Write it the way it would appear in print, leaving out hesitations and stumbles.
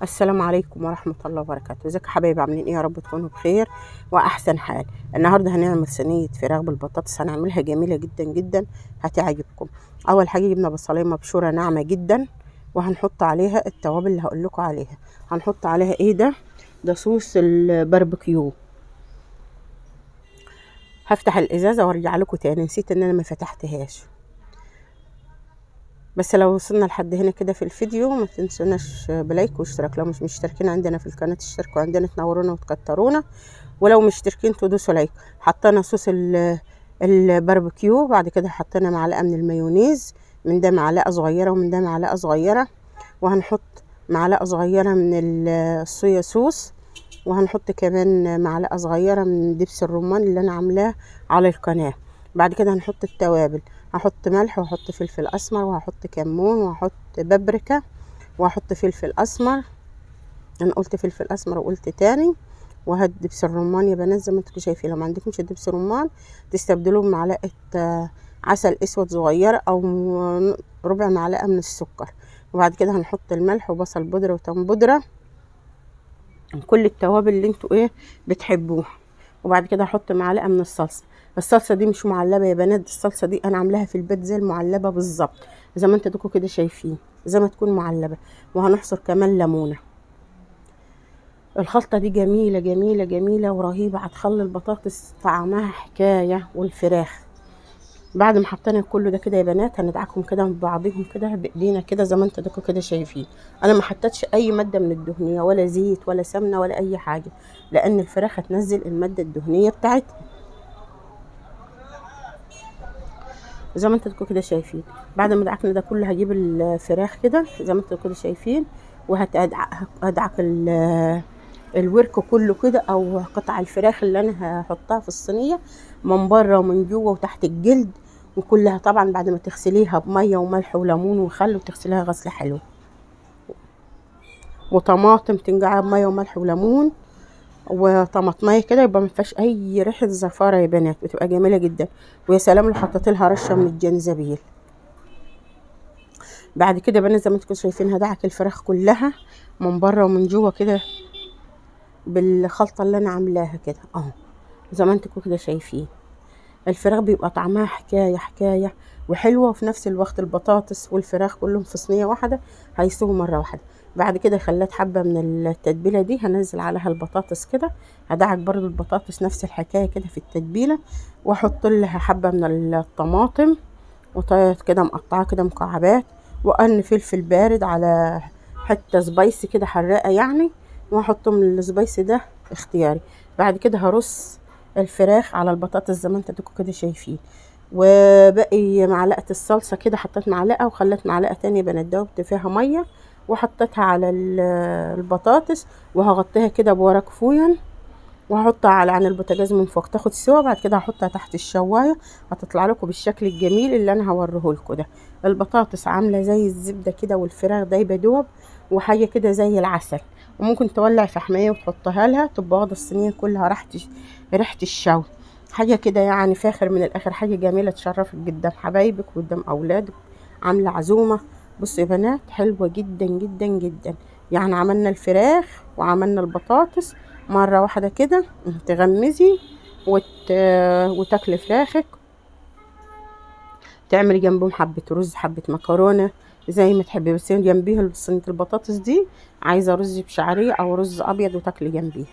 السلام عليكم ورحمة الله وبركاته. ازيك يا حبايبي، عاملين ايه؟ يا رب تكونوا بخير واحسن حال. النهارده هنعمل صينية فراخ بالبطاطس، هنعملها جميلة جدا جدا، هتعجبكم. اول حاجة جبنا بصلاية مبشورة ناعمة جدا، وهنحط عليها التوابل اللي هقول لكم عليها. هنحط عليها ايه ده صوص الباربيكيو. هفتح الازازة وارجع لكم تاني، نسيت ان انا ما فتحتهاش. بس لو وصلنا لحد هنا كده في الفيديو ما تنسوناش بلايك واشتراك. لو مش مشتركين عندنا في القناة اشتركوا عندنا، تنورونا وتكترونا. ولو مشتركين تدوسوا لايك. حطينا صوص الباربيكيو، بعد كده حطينا معلقة من المايونيز، من ده معلقة صغيرة ومن ده معلقة صغيرة. وهنحط معلقة صغيرة من الصويا صوص، وهنحط كمان معلقة صغيرة من دبس الرمان اللي انا عاملاه على القناة. بعد كده هنحط التوابل، هحط ملح وهحط فلفل اسمر وهحط كمون وهحط بابريكا وهحط فلفل اسمر. انا قلت فلفل اسمر وقلت تاني. وهات دبس الرمان يا بنات زي ما انتم شايفين. لو ما عندكمش دبس رمان تستبدلوه بمعلقه عسل اسود صغيره او ربع معلقه من السكر. وبعد كده هنحط الملح وبصل بودره وتوم بودره، كل التوابل اللي انتوا بتحبوها. وبعد كده هحط معلقه من الصلصه. الصلصه دي مش معلبه يا بنات، الصلصه دي انا عاملاها في البيت زي المعلبه بالظبط، زي ما انتوا كده شايفين، زي ما تكون معلبه. وهنحصر كمان ليمونه. الخلطه دي جميله جميله جميله ورهيبه، هتخلي البطاطس طعمها حكايه والفراخ. بعد ما حطينا كله ده كده يا بنات، هندعكم كده من بعضهم كده بايدينا كده زي ما انتوا كده شايفين. انا ما حطيتش اي ماده من الدهنيه، ولا زيت ولا سمنه ولا اي حاجه، لان الفراخ هتنزل الماده الدهنيه بتاعتها زي ما انتوا كده شايفين. بعد ما دعكنا ده كله هجيب الفراخ كده زي ما انتوا كده شايفين، وهدعك الورك كله كده، او قطع الفراخ اللي انا هحطها في الصينيه من بره ومن جوه وتحت الجلد وكلها. طبعا بعد ما تغسليها بميه وملح وليمون وخل، وتغسليها غسله حلوه، وطماطم تنقعها بميه وملح وليمون وطماطميه كده، يبقى ما فيهاش اي ريحه زفاره يا بنات، بتبقى جميله جدا. ويا سلام لو حطيت لها رشه من الجنزبيل. بعد كده بنات زي ما انتم شايفين هدعك الفراخ كلها من بره ومن جوه كده بالخلطه اللي انا عاملاها كده اهو، زي ما انتم كده شايفين. الفراخ بيبقى طعمها حكايه حكايه وحلوه، وفي نفس الوقت البطاطس والفراخ كلهم في صينيه واحده هيستووا مره واحده. بعد كده خليت حبه من التتبيله دي، هنزل عليها البطاطس كده، هدعك برضو البطاطس نفس الحكايه كده في التتبيله، واحط لها حبه من الطماطم وطيب كده مقطعه كده مكعبات، وقرن فلفل بارد على حته سبايسي كده حراقه يعني، واحط من السبايسي ده اختياري. بعد كده هرص الفراخ على البطاطس زي ما انتوا كده شايفين. وباقي معلقه الصلصه كده، حطيت معلقه وخلت معلقه تانية بنات دوبت فيها ميه، وحطيتها على البطاطس، وهغطيها كده بورق فويل، وهحطها على عن البوتاجاز من فوق تاخد سوا. بعد كده هحطها تحت الشوايه، هتطلع لكم بالشكل الجميل اللي انا هوريه لكم ده. البطاطس عامله زي الزبده كده، والفراخ دايبه دوب، وحاجه كده زي العسل. وممكن تولع فحميه وتحطها لها، تبقى واخده الصينيه كلها ريحه الشوي. حاجه كده يعني فاخر من الاخر، حاجه جميله تشرفك قدام حبايبك وقدام اولادك، عامله عزومه. بصوا يا بنات حلوه جدا جدا جدا. يعني عملنا الفراخ وعملنا البطاطس مرة واحدة كده، تغمزي وتاكلي فراخك، تعملي جنبهم حبة رز حبة مكرونة زي ما تحبي. بس جنبيها صينية البطاطس دي عايزة رز بشعرية او رز ابيض وتاكلي جنبيها.